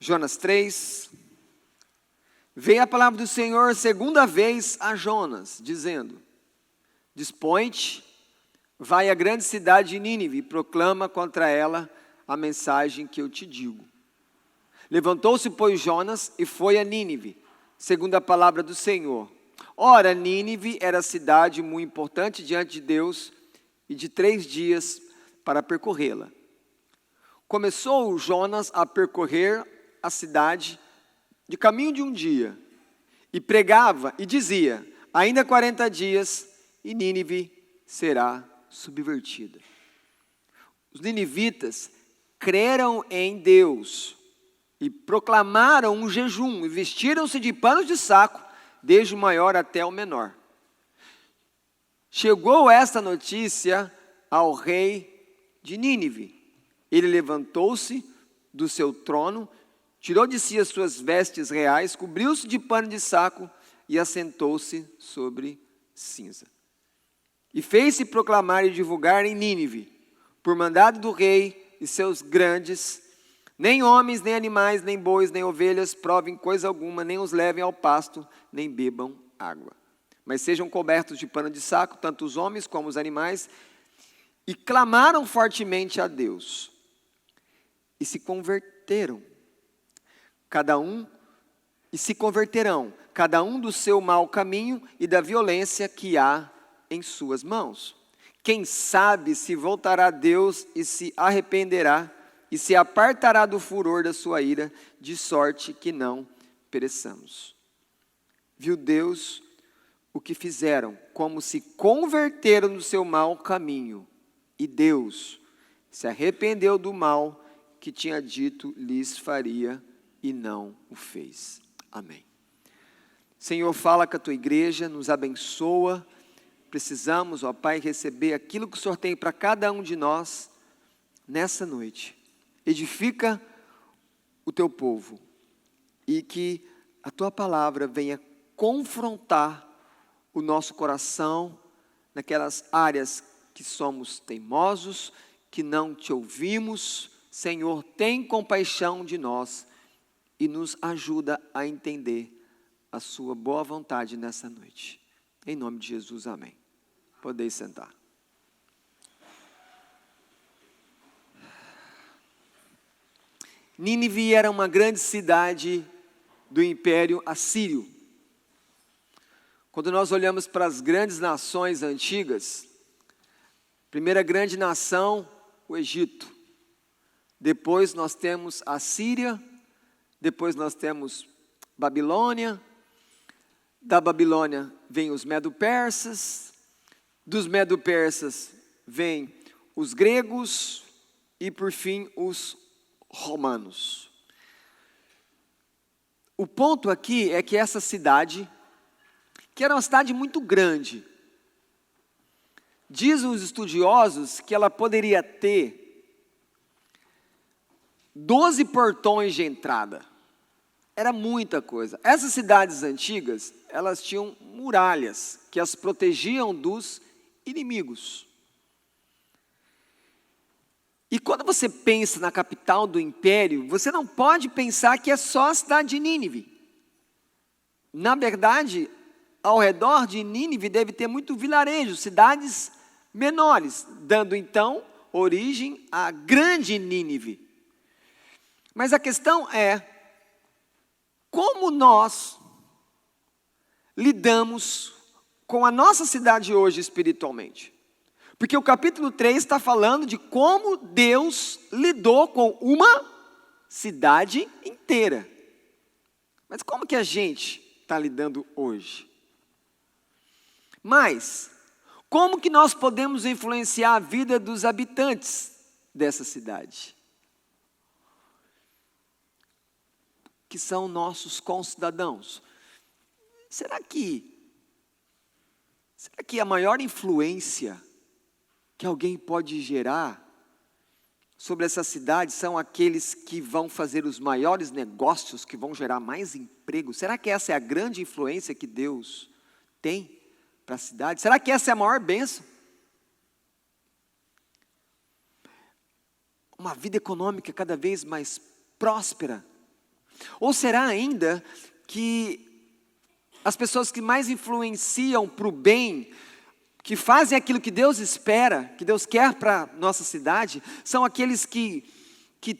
Jonas 3, veio a palavra do Senhor segunda vez a Jonas, dizendo: dispõe-te, vai à grande cidade de Nínive e proclama contra ela a mensagem que eu te digo. Levantou-se, pois, Jonas e foi a Nínive, segundo a palavra do Senhor. Ora, Nínive era cidade muito importante diante de Deus e de 3 dias para percorrê-la. Começou Jonas a percorrer a cidade de caminho de um dia, e pregava e dizia: ainda 40 dias e Nínive será subvertida. Os ninivitas creram em Deus e proclamaram um jejum e vestiram-se de panos de saco, desde o maior até o menor. Chegou esta notícia ao rei de Nínive. Ele levantou-se do seu trono, tirou de si as suas vestes reais, cobriu-se de pano de saco e assentou-se sobre cinza. E fez-se proclamar e divulgar em Nínive, por mandado do rei e seus grandes: nem homens, nem animais, nem bois, nem ovelhas provem coisa alguma, nem os levem ao pasto, nem bebam água. Mas sejam cobertos de pano de saco, tanto os homens como os animais. E clamaram fortemente a Deus. E se converterão, cada um do seu mau caminho e da violência que há em suas mãos. Quem sabe se voltará a Deus e se arrependerá e se apartará do furor da sua ira, de sorte que não pereçamos. Viu Deus o que fizeram, como se converteram do seu mau caminho, e Deus se arrependeu do mal que tinha dito lhes faria e não o fez. Amém. Senhor, fala com a tua igreja, nos abençoa. Precisamos, ó Pai, receber aquilo que o Senhor tem para cada um de nós nessa noite. Edifica o teu povo e que a tua palavra venha confrontar o nosso coração naquelas áreas que somos teimosos, que não te ouvimos. Senhor, tem compaixão de nós e nos ajuda a entender a sua boa vontade nessa noite. Em nome de Jesus, amém. Podeis sentar. Nínive era uma grande cidade do Império Assírio. Quando nós olhamos para as grandes nações antigas, primeira grande nação, o Egito. Depois nós temos a Síria, depois nós temos Babilônia. Da Babilônia vem os Medo-Persas, dos Medo-Persas vêm os gregos e por fim os romanos. O ponto aqui é que essa cidade, que era uma cidade muito grande, dizem os estudiosos que ela poderia ter 12 portões de entrada. Era muita coisa. Essas cidades antigas, elas tinham muralhas que as protegiam dos inimigos. E quando você pensa na capital do império, você não pode pensar que é só a cidade de Nínive. Na verdade, ao redor de Nínive deve ter muito vilarejo, cidades menores, dando então origem à grande Nínive. Mas a questão é, como nós lidamos com a nossa cidade hoje espiritualmente? Porque o capítulo 3 está falando de como Deus lidou com uma cidade inteira. Mas como que a gente está lidando hoje? Mas, como que nós podemos influenciar a vida dos habitantes dessa cidade? Que são nossos concidadãos. Será que a maior influência que alguém pode gerar sobre essa cidade são aqueles que vão fazer os maiores negócios, que vão gerar mais emprego? Será que essa é a grande influência que Deus tem para a cidade? Será que essa é a maior bênção? Uma vida econômica cada vez mais próspera. Ou será ainda que as pessoas que mais influenciam para o bem, que fazem aquilo que Deus espera, que Deus quer para a nossa cidade, são aqueles que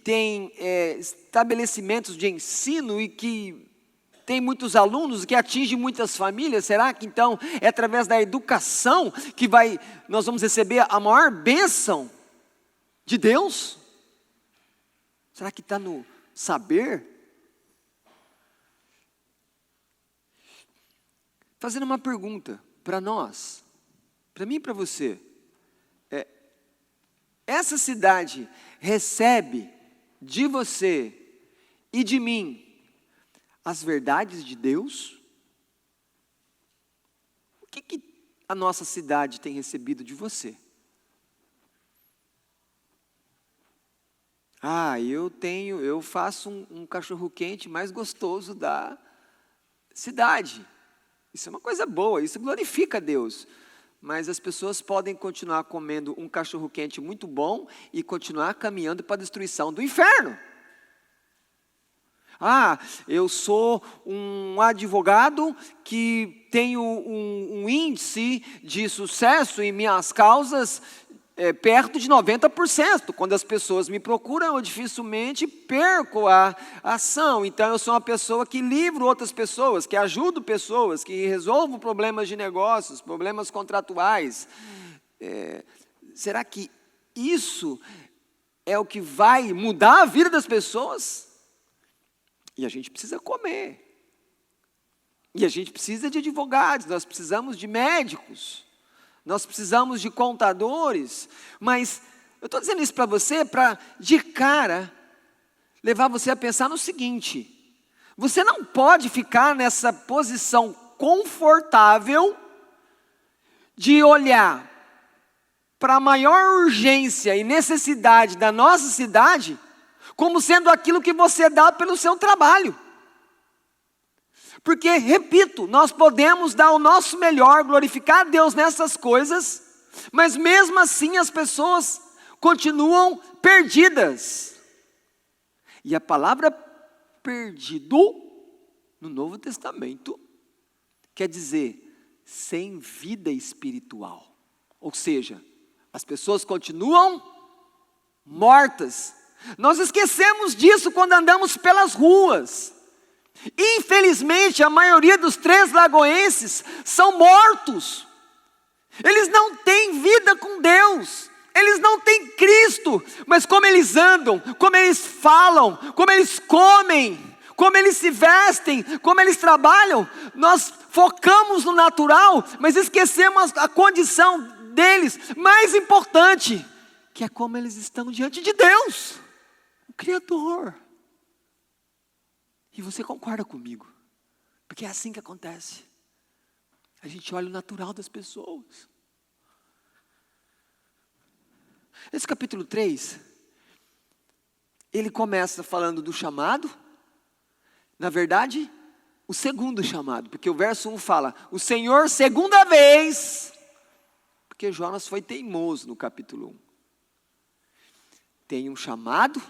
têm estabelecimentos de ensino e que tem muitos alunos, que atinge muitas famílias? Será que então é através da educação que nós vamos receber a maior bênção de Deus? Será que está no saber? Fazendo uma pergunta para nós, para mim e para você. Essa cidade recebe de você e de mim as verdades de Deus? O que a nossa cidade tem recebido de você? Eu faço um cachorro-quente mais gostoso da cidade. Isso é uma coisa boa, isso glorifica a Deus. Mas as pessoas podem continuar comendo um cachorro-quente muito bom e continuar caminhando para a destruição do inferno. Eu sou um advogado que tenho um índice de sucesso em minhas causas perto de 90%. Quando as pessoas me procuram, eu dificilmente perco a ação. Então, eu sou uma pessoa que livro outras pessoas, que ajudo pessoas, que resolvo problemas de negócios, problemas contratuais. Será que isso é o que vai mudar a vida das pessoas? E a gente precisa comer. E a gente precisa de advogados, nós precisamos de médicos. Nós precisamos de contadores. Mas eu estou dizendo isso para você, para de cara levar você a pensar no seguinte: você não pode ficar nessa posição confortável de olhar para a maior urgência e necessidade da nossa cidade como sendo aquilo que você dá pelo seu trabalho. Porque, repito, nós podemos dar o nosso melhor, glorificar a Deus nessas coisas, mas mesmo assim as pessoas continuam perdidas. E a palavra perdido, no Novo Testamento, quer dizer sem vida espiritual. Ou seja, as pessoas continuam mortas. Nós esquecemos disso quando andamos pelas ruas. Infelizmente, a maioria dos Três Lagoenses são mortos. Eles não têm vida com Deus. Eles não têm Cristo. Mas como eles andam, como eles falam, como eles comem, como eles se vestem, como eles trabalham, nós focamos no natural, mas esquecemos a condição deles mais importante, que é como eles estão diante de Deus, o Criador. E você concorda comigo, porque é assim que acontece. A gente olha o natural das pessoas. Esse capítulo 3, ele começa falando do chamado. Na verdade, o segundo chamado, porque o verso 1 fala, o Senhor segunda vez, porque Jonas foi teimoso no capítulo 1. Tem um chamado,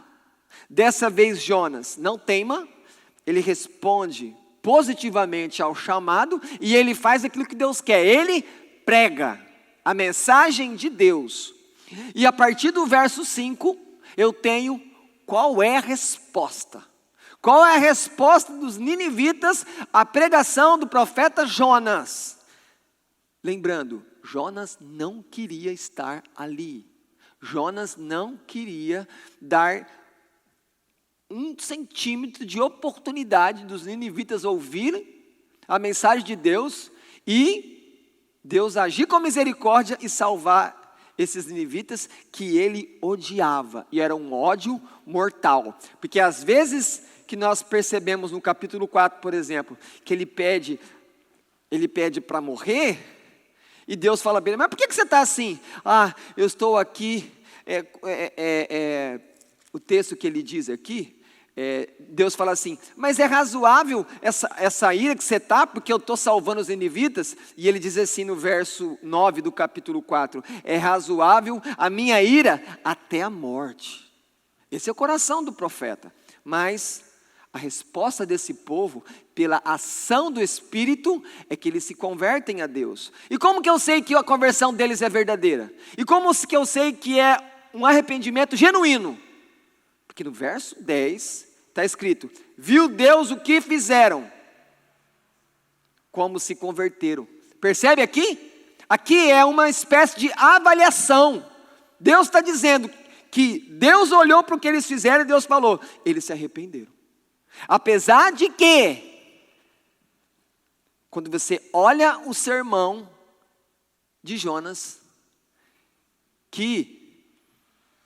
dessa vez Jonas não teima, ele responde positivamente ao chamado e ele faz aquilo que Deus quer, ele prega a mensagem de Deus. E a partir do verso 5, eu tenho qual é a resposta. Qual é a resposta dos ninivitas à pregação do profeta Jonas? Lembrando, Jonas não queria estar ali. Jonas não queria dar 1 centímetro de oportunidade dos ninivitas ouvirem a mensagem de Deus e Deus agir com misericórdia e salvar esses ninivitas que ele odiava. E era um ódio mortal. Porque às vezes que nós percebemos no capítulo 4, por exemplo, que ele pede para morrer, e Deus fala bem, mas por que você está assim? Eu estou aqui, o texto que ele diz aqui, Deus fala assim, mas é razoável essa ira que você está, porque eu estou salvando os ninivitas? E ele diz assim no verso 9 do capítulo 4, é razoável a minha ira até a morte. Esse é o coração do profeta. Mas A resposta desse povo, pela ação do Espírito, é que eles se convertem a Deus. E como que eu sei que a conversão deles é verdadeira? E como que eu sei que é um arrependimento genuíno? Porque no verso 10 está escrito: viu Deus o que fizeram, como se converteram. Percebe aqui? Aqui é uma espécie de avaliação. Deus está dizendo que Deus olhou para o que eles fizeram e Deus falou: eles se arrependeram. Apesar de que, quando você olha o sermão de Jonas, que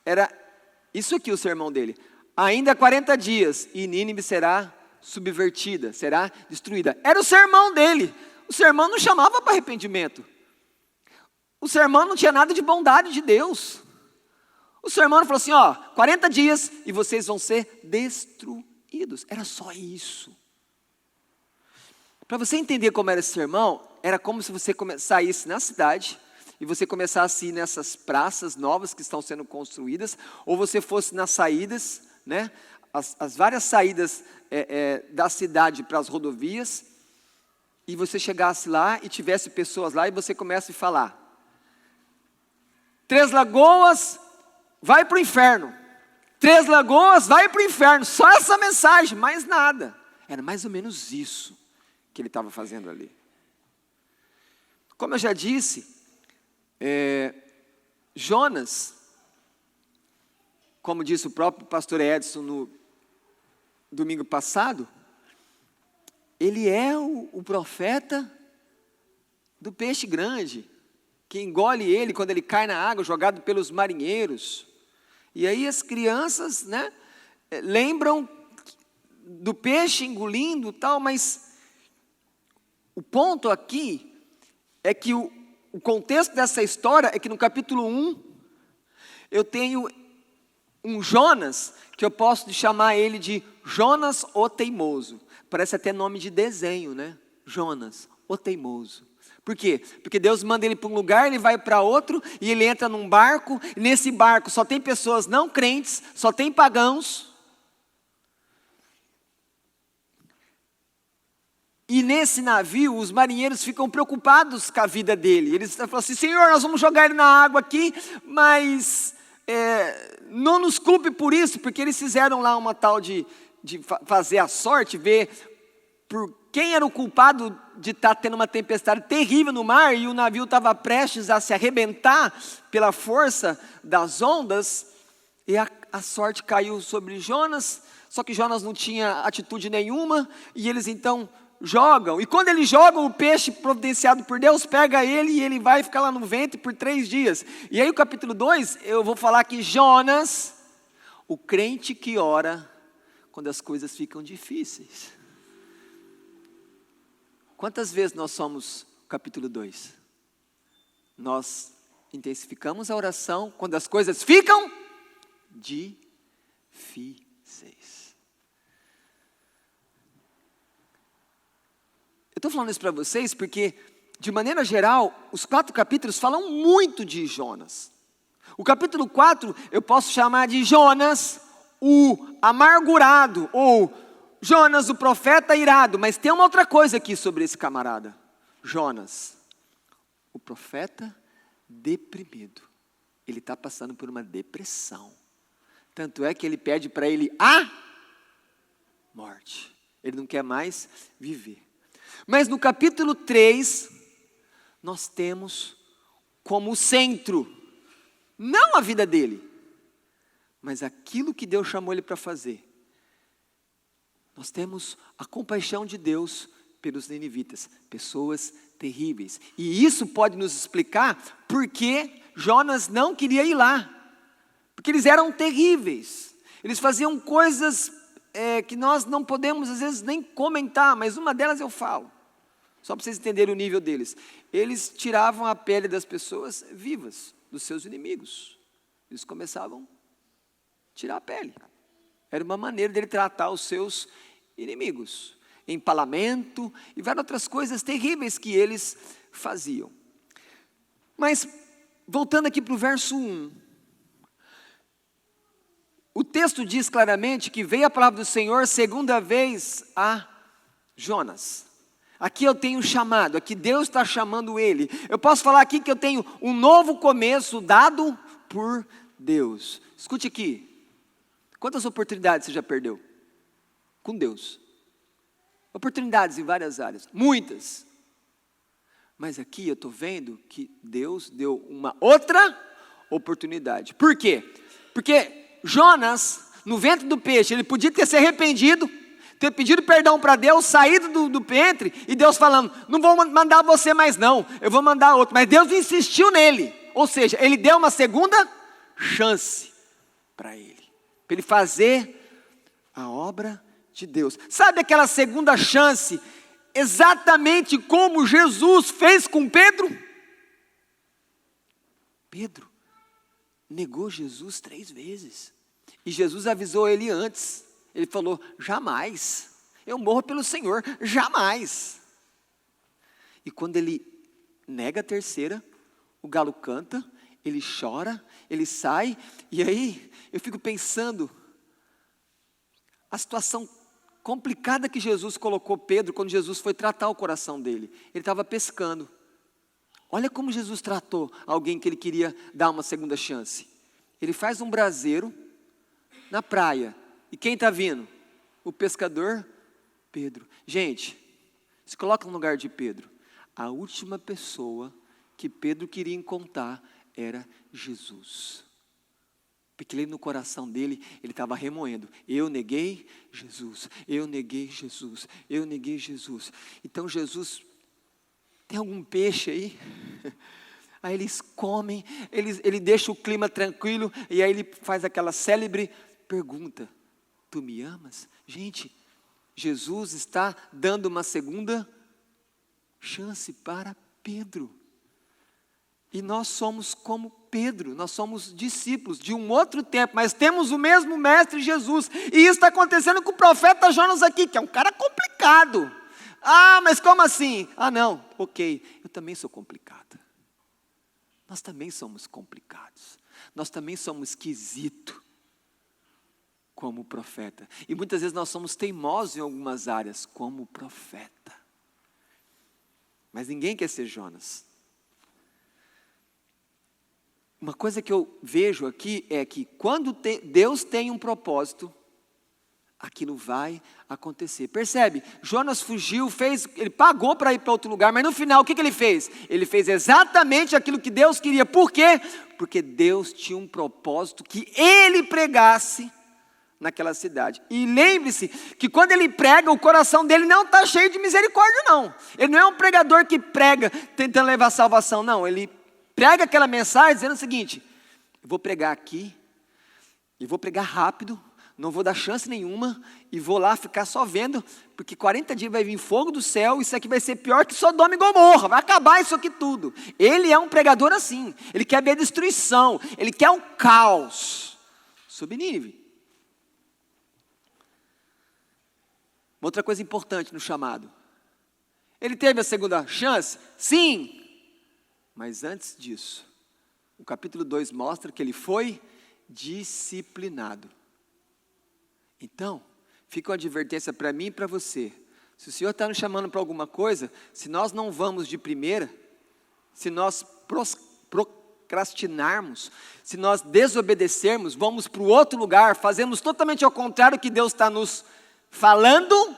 era isso aqui o sermão dele: ainda 40 dias e Nínive será subvertida, será destruída. Era o sermão dele. O sermão não chamava para arrependimento. O sermão não tinha nada de bondade de Deus. O sermão falou assim: 40 dias e vocês vão ser destruídos. Era só isso. Para você entender como era esse sermão, era como se você saísse na cidade e você começasse a ir nessas praças novas que estão sendo construídas, ou você fosse nas saídas, né, as várias saídas da cidade para as rodovias, e você chegasse lá e tivesse pessoas lá e você começa a falar: Três Lagoas vai para o inferno. Três Lagoas vai para o inferno. Só essa mensagem, mais nada. Era mais ou menos isso que ele estava fazendo ali. Como eu já disse, Jonas, como disse o próprio pastor Edson no domingo passado, ele é o profeta do peixe grande, que engole ele quando ele cai na água, jogado pelos marinheiros. E aí as crianças, né, lembram do peixe engolindo tal, mas o ponto aqui é que o contexto dessa história é que no capítulo 1, eu tenho um Jonas, que eu posso chamar ele de Jonas o Teimoso. Parece até nome de desenho, né? Jonas o Teimoso. Por quê? Porque Deus manda ele para um lugar, ele vai para outro, e ele entra num barco, e nesse barco só tem pessoas não crentes, só tem pagãos. E nesse navio, os marinheiros ficam preocupados com a vida dele. Eles falam assim: Senhor, nós vamos jogar ele na água aqui, mas não nos culpe por isso, porque eles fizeram lá uma tal de fazer a sorte, ver por quem era o culpado de estar tendo uma tempestade terrível no mar, e o navio estava prestes a se arrebentar pela força das ondas, e a sorte caiu sobre Jonas, só que Jonas não tinha atitude nenhuma, e eles então jogam, e quando eles jogam, o peixe providenciado por Deus pega ele, e ele vai ficar lá no ventre por 3 dias, e aí o capítulo 2, eu vou falar que Jonas, o crente que ora quando as coisas ficam difíceis. Quantas vezes nós somos capítulo 2? Nós intensificamos a oração quando as coisas ficam difíceis. Eu estou falando isso para vocês porque, de maneira geral, os 4 capítulos falam muito de Jonas. O capítulo 4 eu posso chamar de Jonas, o amargurado, ou Jonas, o profeta irado. Mas tem uma outra coisa aqui sobre esse camarada. Jonas, o profeta deprimido. Ele está passando por uma depressão. Tanto é que ele pede para ele a morte. Ele não quer mais viver. Mas no capítulo 3, nós temos como centro, não a vida dele, mas aquilo que Deus chamou ele para fazer. Nós temos a compaixão de Deus pelos ninivitas, pessoas terríveis. E isso pode nos explicar por que Jonas não queria ir lá. Porque eles eram terríveis. Eles faziam coisas que nós não podemos às vezes nem comentar, mas uma delas eu falo. Só para vocês entenderem o nível deles. Eles tiravam a pele das pessoas vivas, dos seus inimigos. Eles começavam a tirar a pele. Era uma maneira dele tratar os seus inimigos. Empalamento e várias outras coisas terríveis que eles faziam. Mas, voltando aqui para o verso 1. O texto diz claramente que veio a palavra do Senhor segunda vez a Jonas. Aqui eu tenho um chamado, aqui Deus está chamando ele. Eu posso falar aqui que eu tenho um novo começo dado por Deus. Escute aqui. Quantas oportunidades você já perdeu? Com Deus. Oportunidades em várias áreas, muitas. Mas aqui eu estou vendo que Deus deu uma outra oportunidade. Por quê? Porque Jonas, no ventre do peixe, ele podia ter se arrependido, ter pedido perdão para Deus, saído do ventre, e Deus falando, não vou mandar você mais não, eu vou mandar outro. Mas Deus insistiu nele, ou seja, ele deu uma segunda chance para ele fazer a obra de Deus. Sabe aquela segunda chance, exatamente como Jesus fez com Pedro? Pedro negou Jesus 3 vezes, e Jesus avisou ele antes. Ele falou, jamais, eu morro pelo Senhor, jamais. E quando ele nega a terceira, o galo canta, ele chora, ele sai, e aí eu fico pensando, a situação complicada que Jesus colocou Pedro, quando Jesus foi tratar o coração dele. Ele estava pescando, olha como Jesus tratou alguém que ele queria dar uma segunda chance. Ele faz um braseiro na praia, e quem está vindo? O pescador Pedro. Gente, se coloca no lugar de Pedro. A última pessoa que Pedro queria encontrar era Jesus. Porque ali no coração dele, ele estava remoendo. Eu neguei Jesus, eu neguei Jesus, eu neguei Jesus. Então Jesus, tem algum peixe aí? Aí eles comem, ele deixa o clima tranquilo, e aí ele faz aquela célebre pergunta, tu me amas? Gente, Jesus está dando uma segunda chance para Pedro. E nós somos como Pedro, nós somos discípulos de um outro tempo, mas temos o mesmo mestre Jesus. E isso está acontecendo com o profeta Jonas aqui, que é um cara complicado. Ah, mas como assim? Ah não, ok, eu também sou complicado. Nós também somos complicados. Nós também somos esquisitos como profeta. E muitas vezes nós somos teimosos em algumas áreas como profeta. Mas ninguém quer ser Jonas. Uma coisa que eu vejo aqui é que quando Deus tem um propósito, aquilo vai acontecer. Percebe? Jonas fugiu, ele pagou para ir para outro lugar, mas no final o que ele fez? Ele fez exatamente aquilo que Deus queria. Por quê? Porque Deus tinha um propósito que ele pregasse naquela cidade. E lembre-se que quando ele prega, o coração dele não está cheio de misericórdia não. Ele não é um pregador que prega tentando levar salvação, não. Ele prega aquela mensagem dizendo o seguinte, eu vou pregar aqui, e vou pregar rápido, não vou dar chance nenhuma, e vou lá ficar só vendo, porque 40 dias vai vir fogo do céu, isso aqui vai ser pior que Sodoma e Gomorra, vai acabar isso aqui tudo. Ele é um pregador assim, ele quer ver a destruição, ele quer um caos sobre Nínive. Uma outra coisa importante no chamado, ele teve a segunda chance? Sim, mas antes disso, o capítulo 2 mostra que ele foi disciplinado. Então, fica uma advertência para mim e para você. Se o Senhor está nos chamando para alguma coisa, se nós não vamos de primeira, se nós procrastinarmos, se nós desobedecermos, vamos para o outro lugar, fazemos totalmente ao contrário do que Deus está nos falando,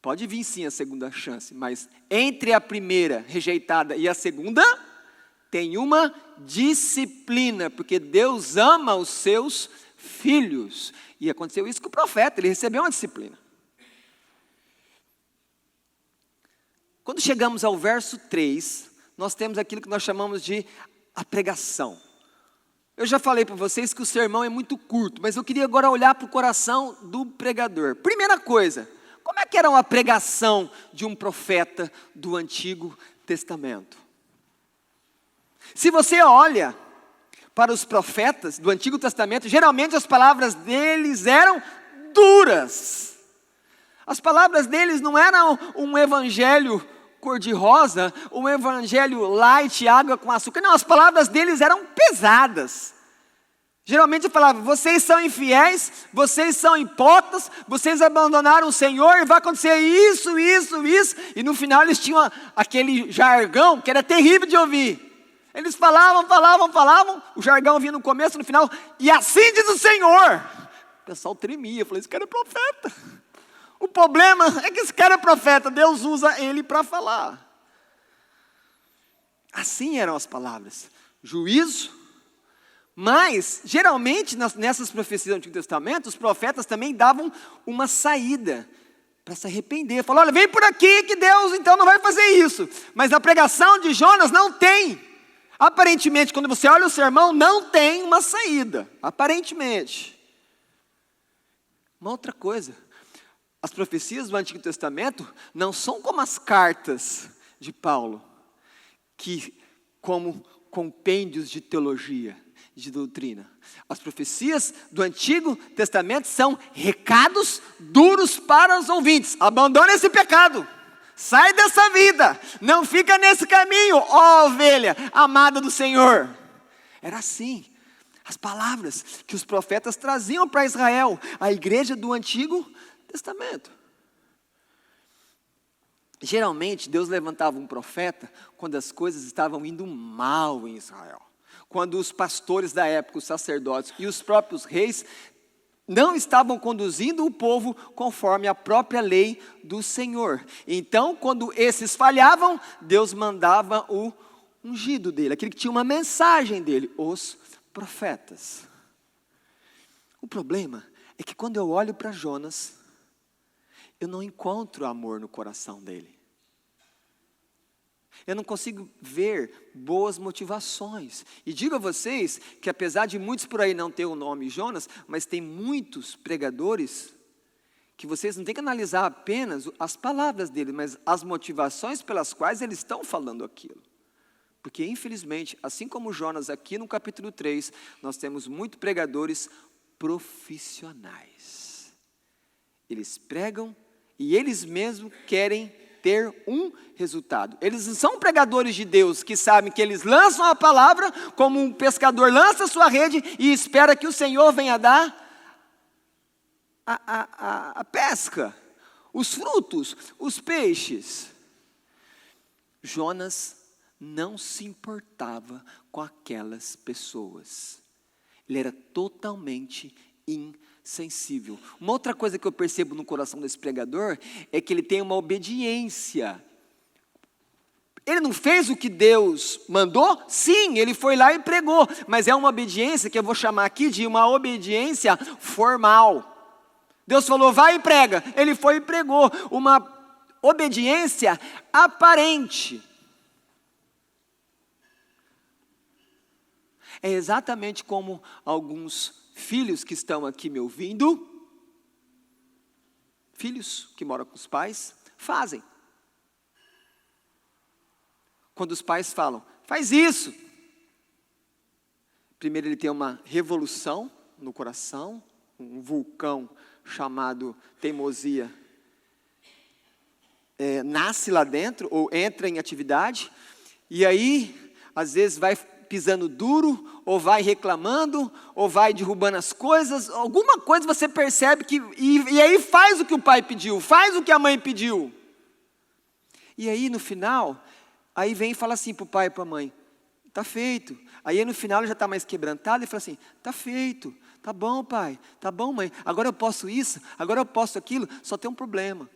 pode vir sim a segunda chance, mas entre a primeira rejeitada e a segunda, tem uma disciplina, porque Deus ama os seus filhos, e aconteceu isso com o profeta, ele recebeu uma disciplina. Quando chegamos ao verso 3, nós temos aquilo que nós chamamos de a pregação. Eu já falei para vocês que o sermão é muito curto, mas eu queria agora olhar para o coração do pregador. Primeira coisa, como é que era uma pregação de um profeta do Antigo Testamento? Se você olha para os profetas do Antigo Testamento, geralmente as palavras deles eram duras. As palavras deles não eram um evangelho cor-de-rosa, um evangelho light, água com açúcar. Não, as palavras deles eram pesadas. Geralmente eu falava, vocês são infiéis, vocês são hipócritas, vocês abandonaram o Senhor e vai acontecer isso, isso, isso. E no final eles tinham aquele jargão que era terrível de ouvir. Eles falavam, o jargão vinha no começo, no final, e assim diz o Senhor. O pessoal tremia, eu falei, esse cara é profeta. O problema é que esse cara é profeta, Deus usa ele para falar. Assim eram as palavras, juízo. Mas, geralmente, nessas profecias do Antigo Testamento, os profetas também davam uma saída para se arrepender. Falaram, olha, vem por aqui que Deus então não vai fazer isso. Mas na pregação de Jonas não tem. Aparentemente, quando você olha o sermão, não tem uma saída. Aparentemente. Uma outra coisa, as profecias do Antigo Testamento não são como as cartas de Paulo, que como compêndios de teologia, de doutrina. As profecias do Antigo Testamento são recados duros para os ouvintes. Abandone esse pecado. Sai dessa vida. Não fica nesse caminho, ó ovelha amada do Senhor. Era assim. As palavras que os profetas traziam para Israel, a igreja do Antigo Testamento. Geralmente, Deus levantava um profeta quando as coisas estavam indo mal em Israel. Quando os pastores da época, os sacerdotes e os próprios reis não estavam conduzindo o povo conforme a própria lei do Senhor. Então, quando esses falhavam, Deus mandava o ungido dele, aquele que tinha uma mensagem dele, os profetas. O problema é que quando eu olho para Jonas, eu não encontro amor no coração dele. Eu não consigo ver boas motivações. E digo a vocês que apesar de muitos por aí não ter o nome Jonas, mas tem muitos pregadores que vocês não têm que analisar apenas as palavras dele, mas as motivações pelas quais eles estão falando aquilo. Porque infelizmente, assim como Jonas aqui no capítulo 3, nós temos muitos pregadores profissionais. Eles pregam e eles mesmos querem ter um resultado. Eles não são pregadores de Deus que sabem que eles lançam a palavra como um pescador lança a sua rede e espera que o Senhor venha dar a pesca, os frutos, os peixes. Jonas não se importava com aquelas pessoas. Ele era totalmente insensível. Uma outra coisa que eu percebo no coração desse pregador é que ele tem uma obediência. Ele não fez o que Deus mandou? Sim, ele foi lá e pregou, mas é uma obediência que eu vou chamar aqui de uma obediência formal. Deus falou, vai e prega. Ele foi e pregou. Uma obediência aparente. É exatamente como alguns filhos que estão aqui me ouvindo, filhos que moram com os pais, fazem. Quando os pais falam, faz isso. Primeiro ele tem uma revolução no coração, um vulcão chamado teimosia, nasce lá dentro, ou entra em atividade, e aí, às vezes vai pisando duro, ou vai reclamando, ou vai derrubando as coisas, alguma coisa você percebe que, e aí faz o que o pai pediu, faz o que a mãe pediu. E aí no final, aí vem e fala assim para o pai e para a mãe, está feito. Aí no final ele já está mais quebrantado e fala assim, está feito, tá bom pai, tá bom mãe, agora eu posso isso, agora eu posso aquilo, só tem um problema.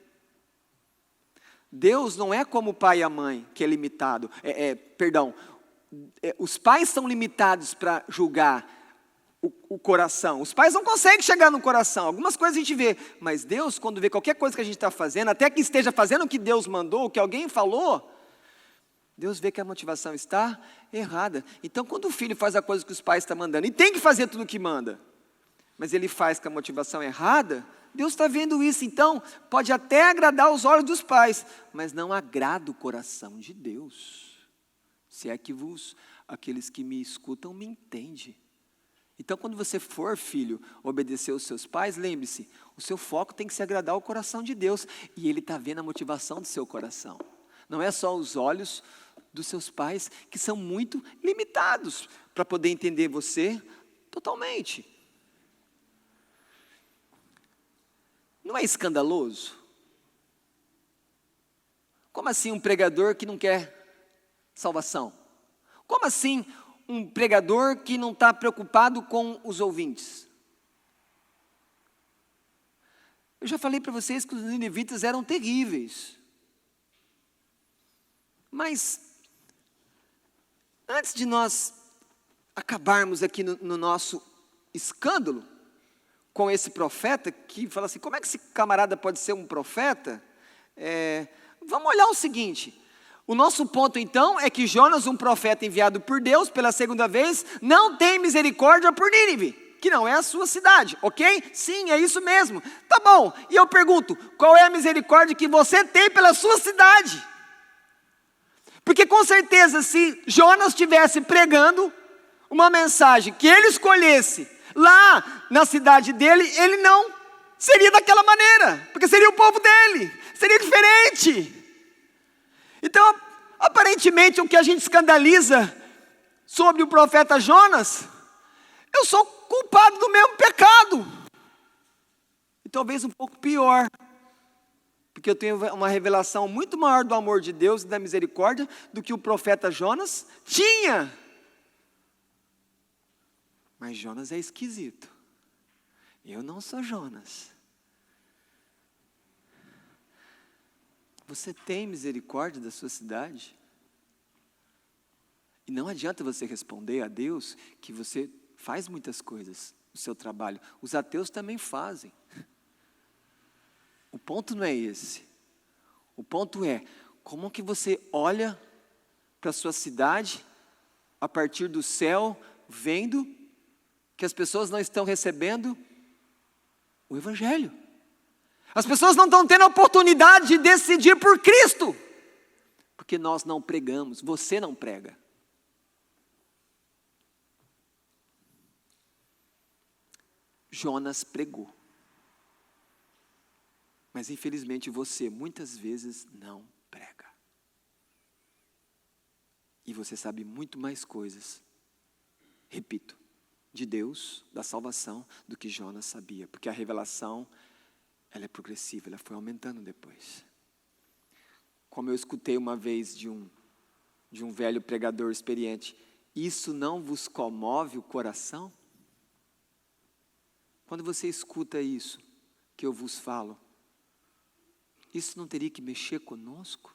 Deus não é como o pai e a mãe, que é limitado, os pais são limitados para julgar o coração. Os pais não conseguem chegar no coração. Algumas coisas a gente vê, mas Deus, quando vê qualquer coisa que a gente está fazendo, até que esteja fazendo o que Deus mandou, o que alguém falou, Deus vê que a motivação está errada. Então, quando o filho faz a coisa que os pais estão mandando, e tem que fazer tudo o que manda, mas ele faz com a motivação errada, Deus está vendo isso. Então, pode até agradar os olhos dos pais, mas não agrada o coração de Deus. Se é que aqueles que me escutam me entendem. Então, quando você for, filho, obedecer aos seus pais, lembre-se, o seu foco tem que se agradar ao coração de Deus. E Ele está vendo a motivação do seu coração. Não é só os olhos dos seus pais, que são muito limitados para poder entender você Totalmente. Não é escandaloso? Como assim um pregador que não quer salvação? Como assim um pregador que não está preocupado com os ouvintes? Eu já falei para vocês que os ninivitas eram terríveis. Mas, antes de nós acabarmos aqui no nosso escândalo com esse profeta, que fala assim, como é que esse camarada pode ser um profeta? Vamos olhar o seguinte, o nosso ponto então é que Jonas, um profeta enviado por Deus pela segunda vez, não tem misericórdia por Nínive, que não é a sua cidade, ok? Sim, é isso mesmo. Tá bom, e eu pergunto, qual é a misericórdia que você tem pela sua cidade? Porque com certeza se Jonas estivesse pregando uma mensagem que ele escolhesse lá na cidade dele, ele não seria daquela maneira, porque seria o povo dele, seria diferente. Então, aparentemente o que a gente escandaliza sobre o profeta Jonas, eu sou culpado do mesmo pecado, e talvez um pouco pior, porque eu tenho uma revelação muito maior do amor de Deus e da misericórdia do que o profeta Jonas tinha. Mas Jonas é esquisito. Eu não sou Jonas. Você tem misericórdia da sua cidade? E não adianta você responder a Deus que você faz muitas coisas no seu trabalho. Os ateus também fazem. O ponto não é esse. O ponto é, como que você olha para a sua cidade, a partir do céu, vendo que as pessoas não estão recebendo o Evangelho. As pessoas não estão tendo a oportunidade de decidir por Cristo, porque nós não pregamos, você não prega. Jonas pregou. Mas infelizmente você muitas vezes não prega. E você sabe muito mais coisas, repito, de Deus, da salvação, do que Jonas sabia. Porque a revelação, ela é progressiva, ela foi aumentando depois. Como eu escutei uma vez de um velho pregador experiente, isso não vos comove o coração? Quando você escuta isso que eu vos falo, isso não teria que mexer conosco?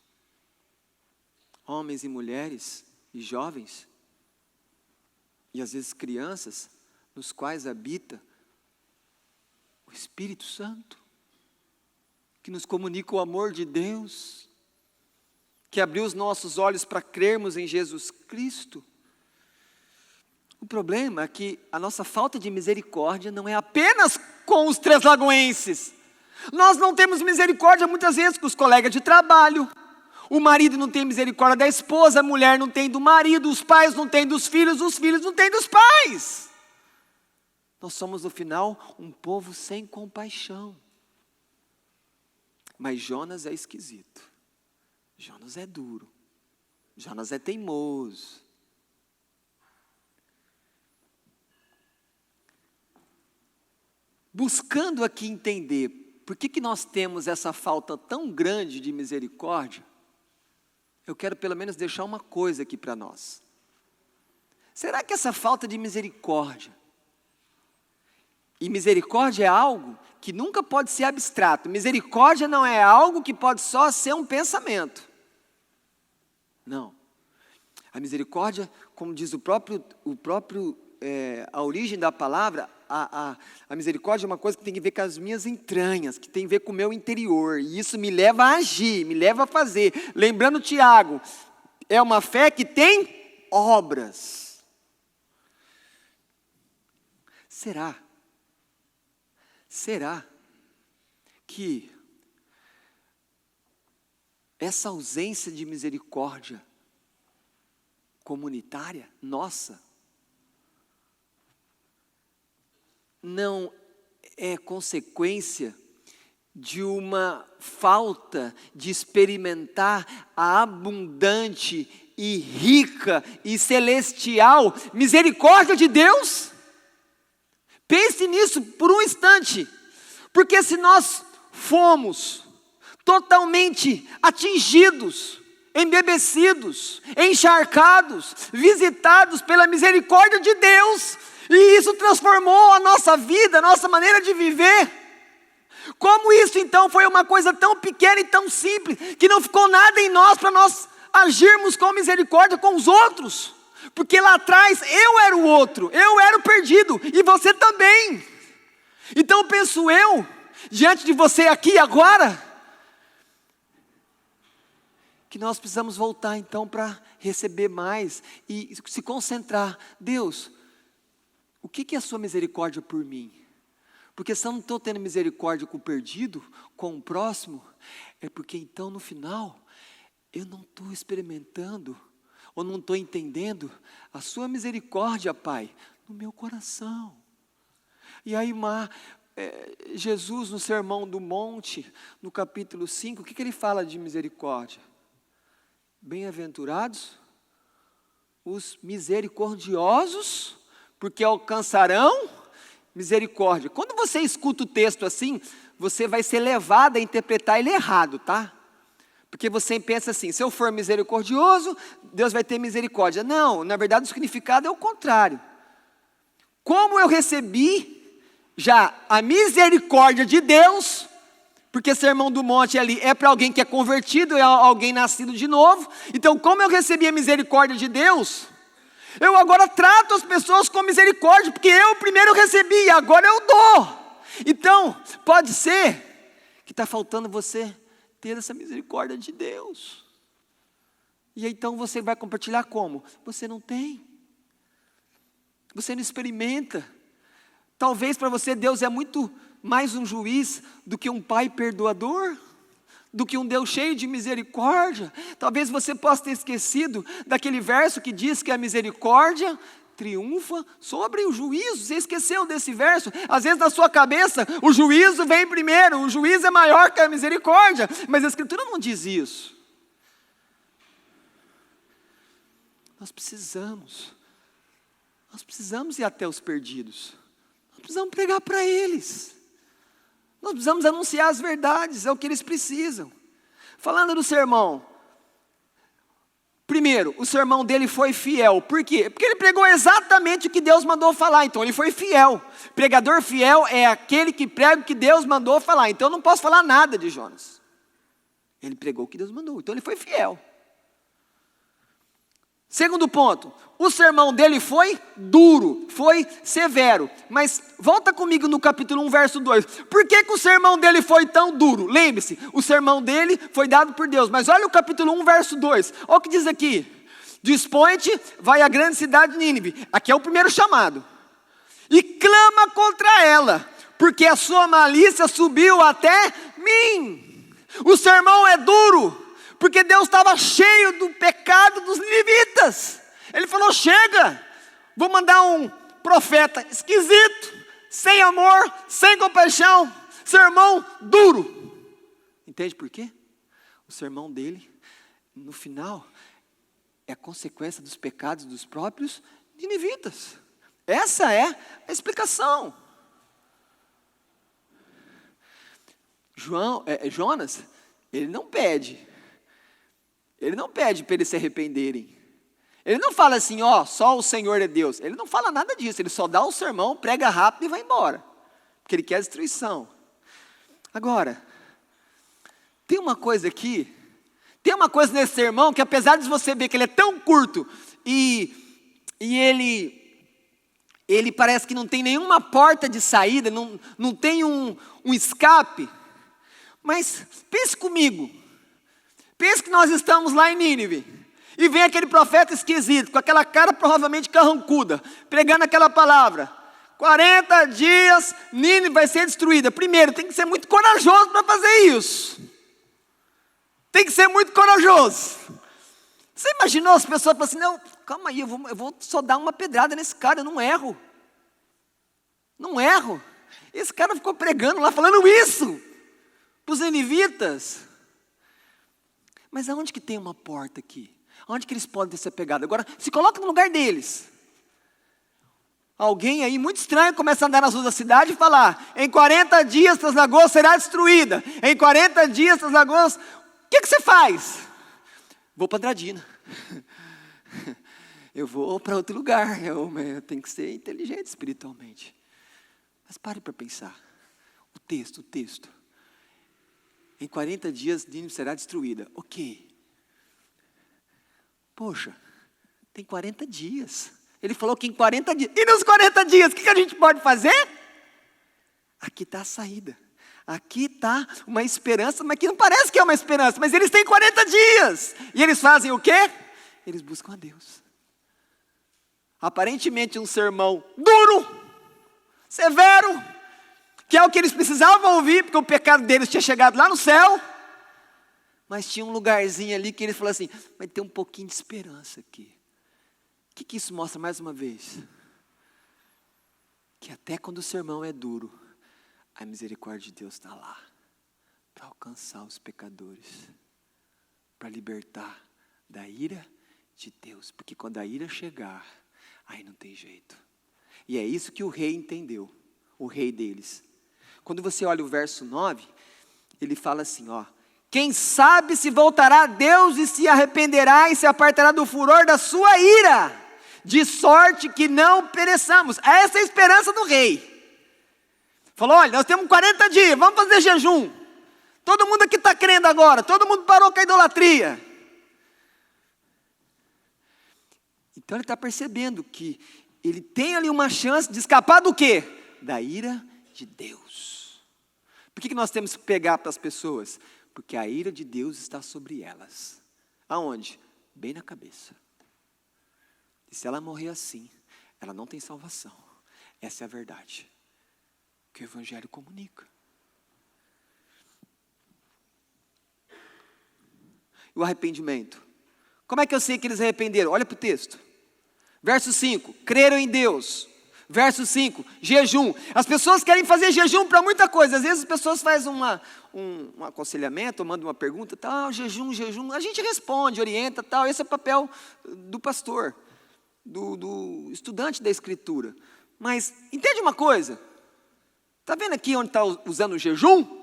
Homens e mulheres, e jovens, e às vezes crianças, nos quais habita o Espírito Santo, que nos comunica o amor de Deus, que abriu os nossos olhos para crermos em Jesus Cristo. O problema é que a nossa falta de misericórdia não é apenas com os Três Lagoenses. Nós não temos misericórdia muitas vezes com os colegas de trabalho. O marido não tem misericórdia da esposa, a mulher não tem do marido, os pais não têm dos filhos, os filhos não têm dos pais. Nós somos, no final, um povo sem compaixão. Mas Jonas é esquisito. Jonas é duro. Jonas é teimoso. Buscando aqui entender por que nós temos essa falta tão grande de misericórdia, eu quero pelo menos deixar uma coisa aqui para nós. Será que essa falta de misericórdia, e misericórdia é algo que nunca pode ser abstrato, misericórdia não é algo que pode só ser um pensamento. Não. A misericórdia, como diz a origem da palavra, a misericórdia é uma coisa que tem a ver com as minhas entranhas, que tem a ver com o meu interior, e isso me leva a agir, me leva a fazer. Lembrando Tiago, é uma fé que tem obras. Será que essa ausência de misericórdia comunitária, nossa, não é consequência de uma falta de experimentar a abundante e rica e celestial misericórdia de Deus? Pense nisso por um instante, porque se nós fomos totalmente atingidos, embebecidos, encharcados, visitados pela misericórdia de Deus, e isso transformou a nossa vida, a nossa maneira de viver. Como isso então foi uma coisa tão pequena e tão simples, que não ficou nada em nós para nós agirmos com misericórdia com os outros? Porque lá atrás eu era o outro, eu era o perdido, e você também. Então penso eu, diante de você aqui agora, que nós precisamos voltar então para receber mais e se concentrar. Deus, o que é a sua misericórdia por mim? Porque se eu não estou tendo misericórdia com o perdido, com o próximo, é porque então no final, eu não estou experimentando, ou não estou entendendo a sua misericórdia, Pai, no meu coração. E aí Jesus no Sermão do Monte, no capítulo 5, o que ele fala de misericórdia? Bem-aventurados os misericordiosos, porque alcançarão misericórdia. Quando você escuta o texto assim, você vai ser levado a interpretar ele errado, tá? Porque você pensa assim, se eu for misericordioso, Deus vai ter misericórdia. Não, na verdade o significado é o contrário. Como eu recebi já a misericórdia de Deus, porque Sermão do Monte ali é para alguém que é convertido, é alguém nascido de novo. Então, como eu recebi a misericórdia de Deus, eu agora trato as pessoas com misericórdia, porque eu primeiro recebi e agora eu dou. Então, pode ser que está faltando você ter essa misericórdia de Deus. E então você vai compartilhar como? Você não tem. Você não experimenta. Talvez para você Deus é muito mais um juiz do que um pai perdoador, do que um Deus cheio de misericórdia. Talvez você possa ter esquecido daquele verso que diz que a misericórdia triunfa sobre o juízo. Você esqueceu desse verso? Às vezes na sua cabeça o juízo vem primeiro, o juízo é maior que a misericórdia, mas a Escritura não diz isso. Nós precisamos ir até os perdidos, nós precisamos pregar para eles, nós precisamos anunciar as verdades, é o que eles precisam. Falando do sermão, primeiro, o sermão dele foi fiel. Por quê? Porque ele pregou exatamente o que Deus mandou falar, então ele foi fiel. Pregador fiel é aquele que prega o que Deus mandou falar. Então eu não posso falar nada de Jonas. Ele pregou o que Deus mandou, então ele foi fiel. Segundo ponto, o sermão dele foi duro, foi severo. Mas volta comigo no capítulo 1, verso 2. Por que o sermão dele foi tão duro? Lembre-se, o sermão dele foi dado por Deus. Mas olha o capítulo 1, verso 2. Olha o que diz aqui. Dispõe-te, vai à grande cidade de Nínive. Aqui é o primeiro chamado. E clama contra ela, porque a sua malícia subiu até mim. O sermão é duro, porque Deus estava cheio do pecado dos ninivitas. Ele falou, chega, vou mandar um profeta esquisito, sem amor, sem compaixão, sermão duro. Entende por quê? O sermão dele, no final, é a consequência dos pecados dos próprios ninivitas. Essa é a explicação. Jonas, ele não pede para eles se arrependerem. Ele não fala assim, só o Senhor é Deus. Ele não fala nada disso, ele só dá o sermão, prega rápido e vai embora. Porque ele quer destruição. Agora, tem uma coisa aqui, tem uma coisa nesse sermão que apesar de você ver que ele é tão curto e ele parece que não tem nenhuma porta de saída, não tem um escape. Mas pense comigo. Pense que nós estamos lá em Nínive, e vem aquele profeta esquisito, com aquela cara provavelmente carrancuda, pregando aquela palavra. 40 dias, Nínive vai ser destruída. Primeiro, tem que ser muito corajoso para fazer isso. Tem que ser muito corajoso. Você imaginou as pessoas falando assim, não, calma aí, eu vou só dar uma pedrada nesse cara, eu não erro. Não erro. Esse cara ficou pregando lá, falando isso para os ninivitas. Mas aonde que tem uma porta aqui? Aonde que eles podem ser pegados? Agora, se coloca no lugar deles. alguém aí muito estranho começa a andar nas ruas da cidade e falar: em 40 dias Translagoas será destruída. Em 40 dias Translagoas. O que você faz? Vou para Andradina. Eu vou para outro lugar. Eu tenho que ser inteligente espiritualmente. Mas pare para pensar. O texto. Em 40 dias Nínive será destruída. Ok. Poxa, tem 40 dias. Ele falou que em 40 dias. E nos 40 dias, o que a gente pode fazer? Aqui está a saída. Aqui está uma esperança, mas que não parece que é uma esperança. Mas eles têm 40 dias. E eles fazem o quê? Eles buscam a Deus. Aparentemente um sermão duro, severo, que é o que eles precisavam ouvir, porque o pecado deles tinha chegado lá no céu. Mas tinha um lugarzinho ali que ele falou assim: vai ter um pouquinho de esperança aqui. O que isso mostra mais uma vez? Que até quando o sermão é duro, a misericórdia de Deus está lá, para alcançar os pecadores, para libertar da ira de Deus. Porque quando a ira chegar, aí não tem jeito. E é isso que o rei entendeu, o rei deles. Quando você olha o verso 9, ele fala assim, ó: quem sabe se voltará a Deus e se arrependerá e se apartará do furor da sua ira, de sorte que não pereçamos. Essa é a esperança do rei. Falou: olha, nós temos 40 dias, vamos fazer jejum. Todo mundo aqui está crendo agora, todo mundo parou com a idolatria. Então ele está percebendo que ele tem ali uma chance de escapar do quê? Da ira de Deus. Por que nós temos que pegar para as pessoas? Porque a ira de Deus está sobre elas. Aonde? Bem na cabeça. E se ela morrer assim, ela não tem salvação. Essa é a verdade que o Evangelho comunica. E o arrependimento? Como é que eu sei que eles arrependeram? Olha para o texto. Verso 5, creram em Deus. Verso 5, jejum. As pessoas querem fazer jejum para muita coisa. Às vezes as pessoas fazem um aconselhamento, ou mandam uma pergunta, tal, jejum. A gente responde, orienta, tal. Esse é o papel do pastor, do estudante da Escritura. Mas entende uma coisa? Está vendo aqui onde está usando o jejum?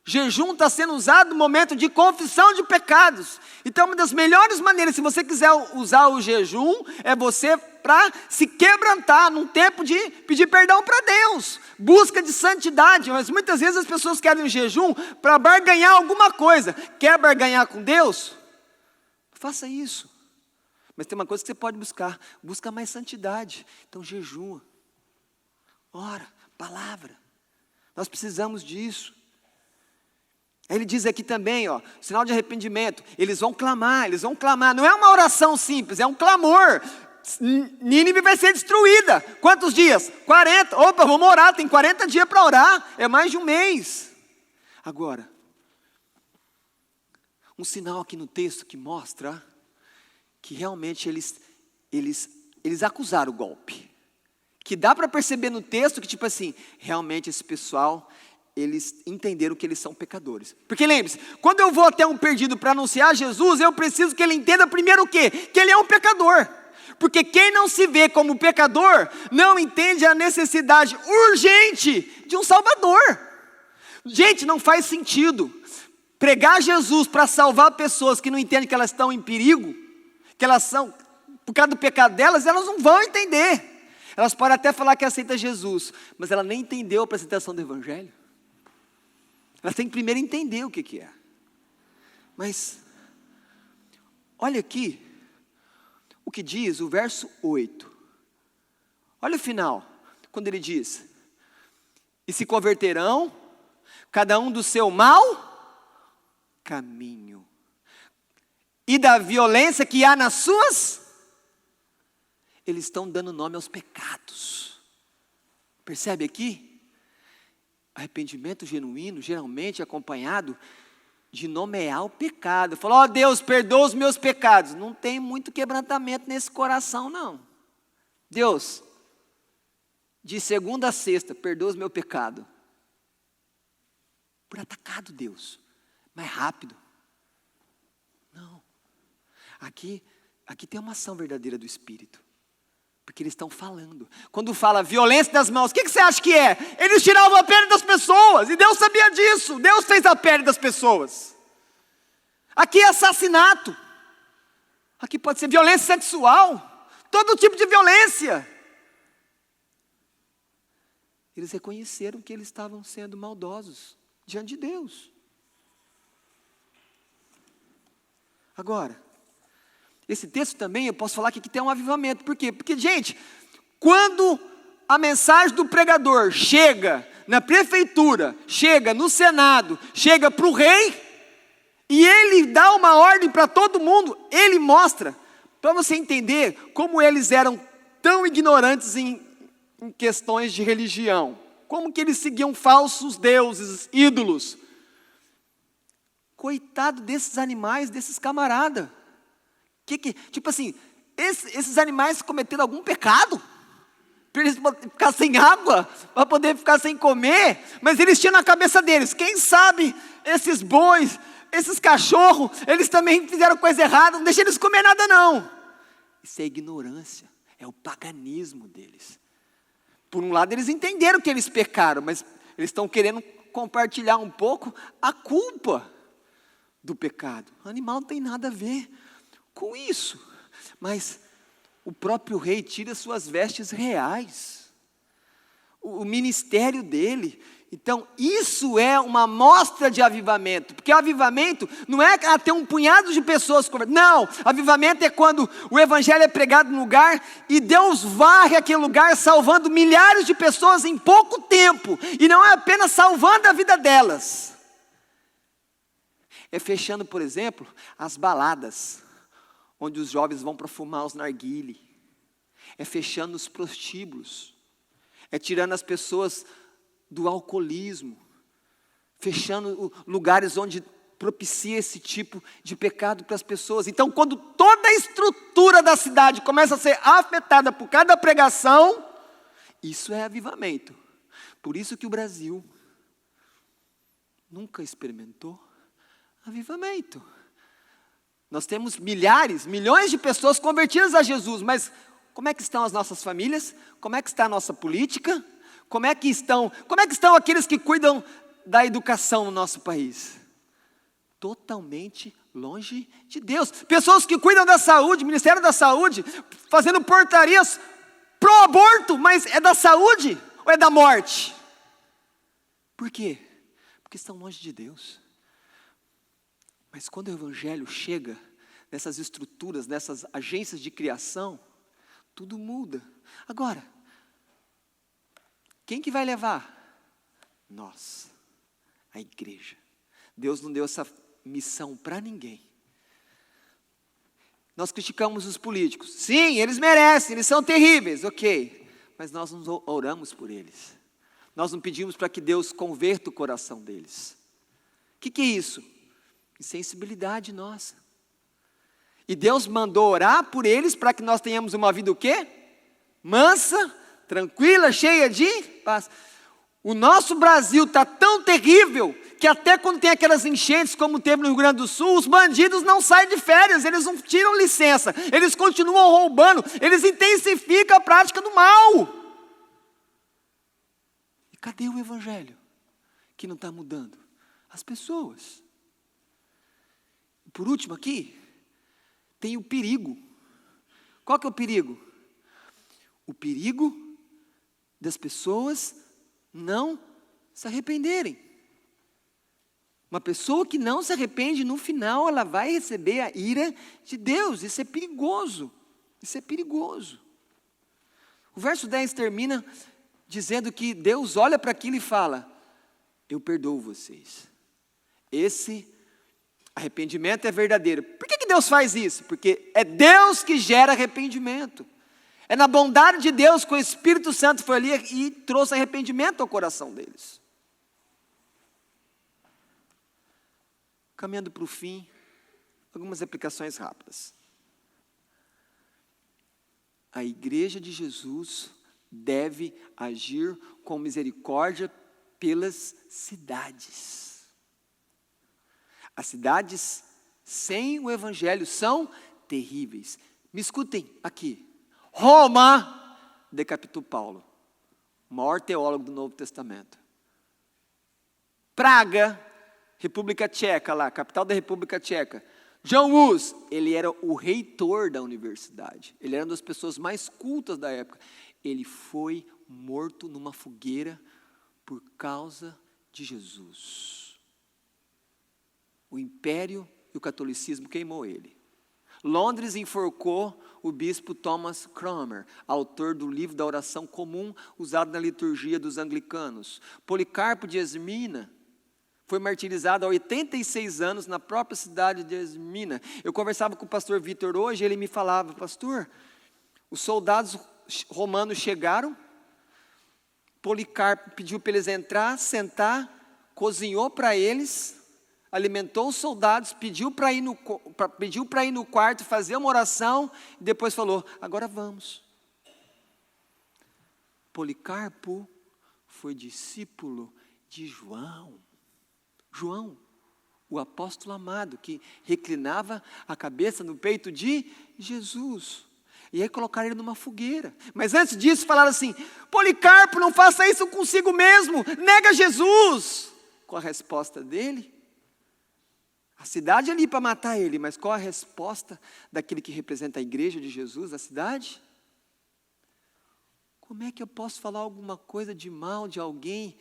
Jejum está sendo usado no momento de confissão de pecados. Então uma das melhores maneiras, se você quiser usar o jejum, é você para se quebrantar num tempo de pedir perdão para Deus. Busca de santidade. Mas muitas vezes as pessoas querem o jejum para barganhar alguma coisa. Quer barganhar com Deus? Faça isso. Mas tem uma coisa que você pode buscar. Busca mais santidade. Então jejua. Ora, palavra. Nós precisamos disso. Ele diz aqui também, ó, sinal de arrependimento. Eles vão clamar. Não é uma oração simples, é um clamor. Nínive vai ser destruída. Quantos dias? 40. Opa, vamos orar, tem 40 dias para orar. É mais de um mês. Agora, um sinal aqui no texto que mostra que realmente eles acusaram o golpe. Que dá para perceber no texto que tipo assim, realmente esse pessoal, eles entenderam que eles são pecadores. Porque lembre-se, quando eu vou até um perdido para anunciar Jesus, eu preciso que ele entenda primeiro o quê? Que ele é um pecador. Porque quem não se vê como pecador, não entende a necessidade urgente de um Salvador. Gente, não faz sentido pregar Jesus para salvar pessoas que não entendem que elas estão em perigo, que elas são, por causa do pecado delas, elas não vão entender. Elas podem até falar que aceita Jesus, mas ela nem entendeu a apresentação do Evangelho. Elas têm que primeiro entender o que é. Mas, olha aqui, o que diz o verso 8. Olha o final, quando ele diz: e se converterão, cada um do seu mau caminho, e da violência que há nas suas. Eles estão dando nome aos pecados. Percebe aqui? Arrependimento genuíno, geralmente acompanhado de nomear o pecado. Falou: ó Deus, perdoa os meus pecados. Não tem muito quebrantamento nesse coração, não. Deus, de segunda a sexta, perdoa os meus pecados. Por atacado, Deus. Mais rápido. Não. Aqui tem uma ação verdadeira do Espírito. Porque eles estão falando. Quando fala violência das mãos, o que você acha que é? Eles tiravam a pele das pessoas, e Deus sabia disso. Deus fez a pele das pessoas. Aqui é assassinato. Aqui pode ser violência sexual. Todo tipo de violência. Eles reconheceram que eles estavam sendo maldosos diante de Deus. Agora, esse texto também, eu posso falar que aqui tem um avivamento. Por quê? Porque, gente, quando a mensagem do pregador chega na prefeitura, chega no Senado, chega para o rei, e ele dá uma ordem para todo mundo, ele mostra, para você entender como eles eram tão ignorantes em questões de religião, como que eles seguiam falsos deuses, ídolos. Coitado desses animais, desses camaradas. Tipo assim, esses animais cometeram algum pecado? Para eles ficar sem água, para poder ficar sem comer, mas eles tinham na cabeça deles, quem sabe esses bois, esses cachorros, eles também fizeram coisa errada, não deixa eles comer nada não. Isso é ignorância, é o paganismo deles. Por um lado eles entenderam que eles pecaram, mas eles estão querendo compartilhar um pouco a culpa do pecado. O animal não tem nada a ver com isso, mas o próprio rei tira suas vestes reais, o ministério dele. Então isso é uma amostra de avivamento, porque o avivamento não é ter um punhado de pessoas, não, avivamento é quando o evangelho é pregado no lugar, e Deus varre aquele lugar, salvando milhares de pessoas em pouco tempo, e não é apenas salvando a vida delas, é fechando, por exemplo, as baladas, onde os jovens vão para fumar os narguile, é fechando os prostíbulos, é tirando as pessoas do alcoolismo, fechando lugares onde propicia esse tipo de pecado para as pessoas. Então, quando toda a estrutura da cidade começa a ser afetada por cada pregação, isso é avivamento. Por isso que o Brasil nunca experimentou avivamento. Nós temos milhares, milhões de pessoas convertidas a Jesus, mas como é que estão as nossas famílias? Como é que está a nossa política? Como é que estão aqueles que cuidam da educação no nosso país? Totalmente longe de Deus. Pessoas que cuidam da saúde, Ministério da Saúde, fazendo portarias pro aborto, mas é da saúde ou é da morte? Por quê? Porque estão longe de Deus. Mas quando o evangelho chega nessas estruturas, nessas agências de criação, tudo muda. Agora, quem que vai levar? Nós, a igreja. Deus não deu essa missão para ninguém. Nós criticamos os políticos. Sim, eles merecem, eles são terríveis, ok. Mas nós não oramos por eles. Nós não pedimos para que Deus converta o coração deles. O que é isso? Insensibilidade nossa. E Deus mandou orar por eles para que nós tenhamos uma vida o quê? Mansa, tranquila, cheia de paz. O nosso Brasil está tão terrível que até quando tem aquelas enchentes como teve no Rio Grande do Sul, os bandidos não saem de férias, eles não tiram licença, eles continuam roubando, eles intensificam a prática do mal. E cadê o evangelho que não está mudando? As pessoas. Por último aqui, tem o perigo. Qual que é o perigo? O perigo das pessoas não se arrependerem. Uma pessoa que não se arrepende, no final ela vai receber a ira de Deus. Isso é perigoso. Isso é perigoso. O verso 10 termina dizendo que Deus olha para aquilo e fala: eu perdoo vocês. Esse arrependimento é verdadeiro. Por que Deus faz isso? Porque é Deus que gera arrependimento. É na bondade de Deus que o Espírito Santo foi ali e trouxe arrependimento ao coração deles. Caminhando para o fim, algumas aplicações rápidas. A igreja de Jesus deve agir com misericórdia pelas cidades. As cidades sem o evangelho são terríveis. Me escutem aqui. Roma decapitou Paulo, o maior teólogo do Novo Testamento. Praga, República Tcheca lá, capital da República Tcheca. John Hus, ele era o reitor da universidade. Ele era uma das pessoas mais cultas da época. Ele foi morto numa fogueira por causa de Jesus. O império e o catolicismo queimou ele. Londres enforcou o bispo Thomas Cranmer, autor do livro da oração comum usado na liturgia dos anglicanos. Policarpo de Esmirna foi martirizado há 86 anos na própria cidade de Esmirna. Eu conversava com o pastor Vitor hoje, ele me falava, pastor, os soldados romanos chegaram, Policarpo pediu para eles entrar, sentar, cozinhou para eles, alimentou os soldados, pediu para ir no quarto, fazer uma oração, e depois falou, agora vamos. Policarpo foi discípulo de João. João, o apóstolo amado, que reclinava a cabeça no peito de Jesus. E aí colocaram ele numa fogueira. Mas antes disso falaram assim, Policarpo, não faça isso consigo mesmo, nega Jesus. Qual a resposta dele? A cidade ali para matar ele, mas qual a resposta daquele que representa a igreja de Jesus, a cidade? Como é que eu posso falar alguma coisa de mal de alguém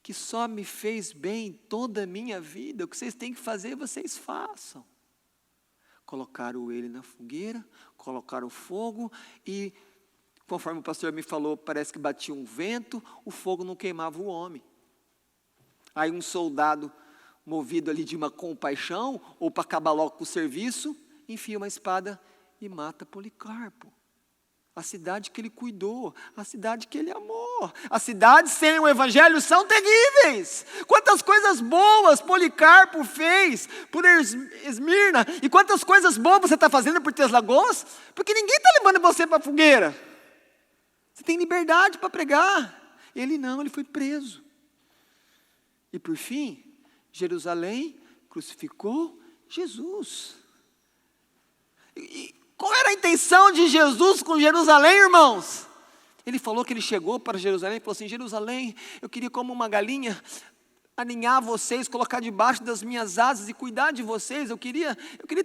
que só me fez bem toda a minha vida? O que vocês têm que fazer, vocês façam. Colocaram ele na fogueira, colocaram fogo e, conforme o pastor me falou, parece que batia um vento, o fogo não queimava o homem. Aí um soldado, movido ali de uma compaixão, ou para acabar logo com o serviço, enfia uma espada e mata Policarpo. A cidade que ele cuidou, a cidade que ele amou. As cidades sem o evangelho são terríveis. Quantas coisas boas Policarpo fez por Esmirna, e quantas coisas boas você está fazendo por Três Lagoas, porque ninguém está levando você para a fogueira. Você tem liberdade para pregar. Ele não, ele foi preso. E por fim, Jerusalém crucificou Jesus. E qual era a intenção de Jesus com Jerusalém, irmãos? Ele falou que ele chegou para Jerusalém e falou assim, Jerusalém, eu queria como uma galinha aninhar vocês, colocar debaixo das minhas asas e cuidar de vocês, eu queria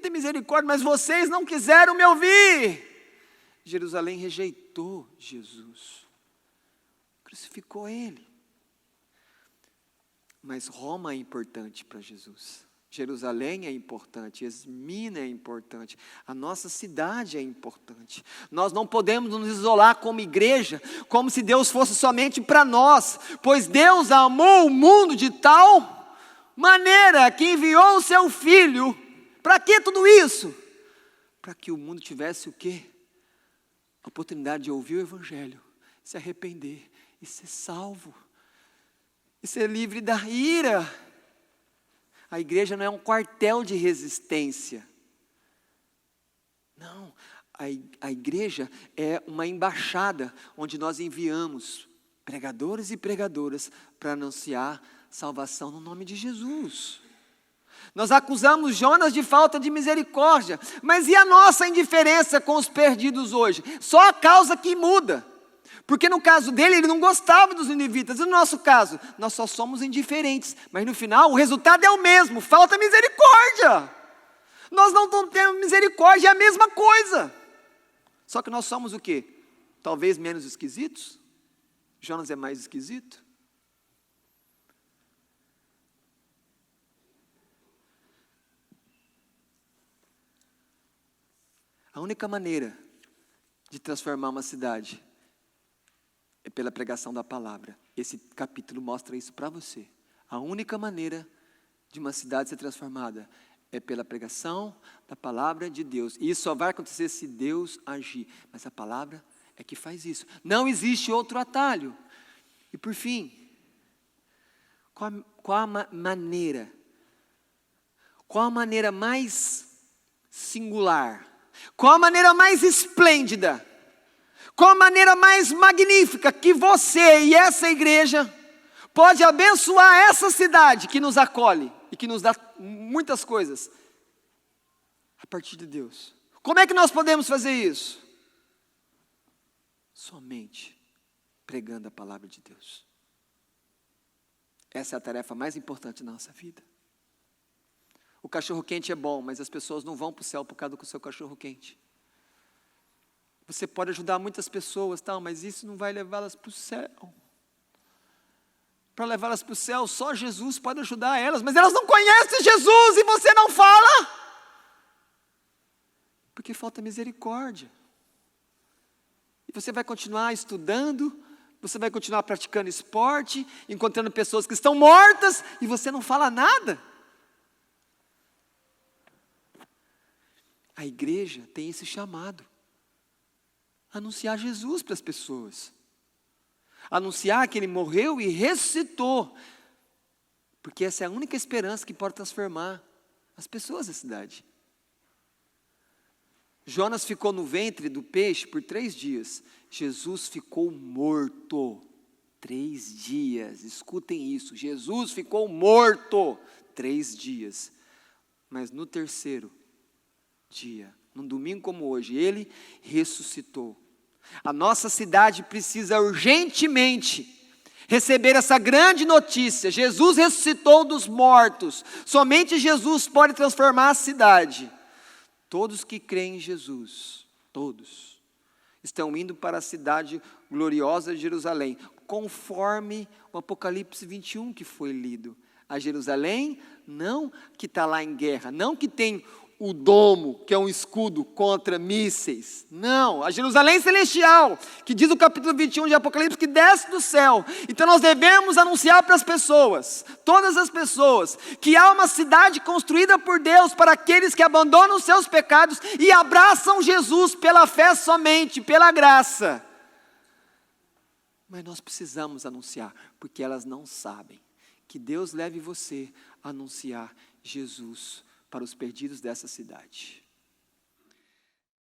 ter misericórdia, mas vocês não quiseram me ouvir. Jerusalém rejeitou Jesus, crucificou ele. Mas Roma é importante para Jesus. Jerusalém é importante, Esmirna é importante, a nossa cidade é importante. Nós não podemos nos isolar como igreja, como se Deus fosse somente para nós, pois Deus amou o mundo de tal maneira que enviou o seu Filho. Para que tudo isso? Para que o mundo tivesse o quê? A oportunidade de ouvir o Evangelho, se arrepender e ser salvo, e ser livre da ira. A igreja não é um quartel de resistência. Não, a igreja é uma embaixada onde nós enviamos pregadores e pregadoras para anunciar salvação no nome de Jesus. Nós acusamos Jonas de falta de misericórdia, mas e a nossa indiferença com os perdidos hoje? Só a causa que muda. Porque no caso dele, ele não gostava dos ninivitas. E no nosso caso, nós só somos indiferentes. Mas no final, o resultado é o mesmo. Falta misericórdia. Nós não temos misericórdia, é a mesma coisa. Só que nós somos o quê? Talvez menos esquisitos? Jonas é mais esquisito? A única maneira de transformar uma cidade é pela pregação da palavra. Esse capítulo mostra isso para você. A única maneira de uma cidade ser transformada é pela pregação da palavra de Deus. E isso só vai acontecer se Deus agir. Mas a palavra é que faz isso. Não existe outro atalho. E por fim, qual a maneira? Qual a maneira mais singular? Qual a maneira mais esplêndida? Qual a maneira mais magnífica que você e essa igreja pode abençoar essa cidade que nos acolhe e que nos dá muitas coisas a partir de Deus? Como é que nós podemos fazer isso? Somente pregando a palavra de Deus. Essa é a tarefa mais importante da nossa vida. O cachorro quente é bom, mas as pessoas não vão para o céu por causa do seu cachorro quente. Você pode ajudar muitas pessoas, tal, mas isso não vai levá-las para o céu. Para levá-las para o céu, só Jesus pode ajudar elas, mas elas não conhecem Jesus e você não fala. Porque falta misericórdia. E você vai continuar estudando, você vai continuar praticando esporte, encontrando pessoas que estão mortas e você não fala nada. A igreja tem esse chamado. Anunciar Jesus para as pessoas. Anunciar que Ele morreu e ressuscitou. Porque essa é a única esperança que pode transformar as pessoas da cidade. Jonas ficou no ventre do peixe por 3 dias. Jesus ficou morto. 3 dias. Escutem isso. Jesus ficou morto 3 dias. Mas no 3º dia, num domingo como hoje, Ele ressuscitou. A nossa cidade precisa urgentemente receber essa grande notícia. Jesus ressuscitou dos mortos. Somente Jesus pode transformar a cidade. Todos que creem em Jesus, todos, estão indo para a cidade gloriosa de Jerusalém, conforme o Apocalipse 21 que foi lido. A Jerusalém, não que está lá em guerra, não que tem o domo, que é um escudo contra mísseis. Não, a Jerusalém celestial, que diz o capítulo 21 de Apocalipse, que desce do céu. Então nós devemos anunciar para as pessoas, todas as pessoas, que há uma cidade construída por Deus para aqueles que abandonam os seus pecados e abraçam Jesus pela fé somente, pela graça. Mas nós precisamos anunciar, porque elas não sabem. Que Deus leve você a anunciar Jesus para os perdidos dessa cidade.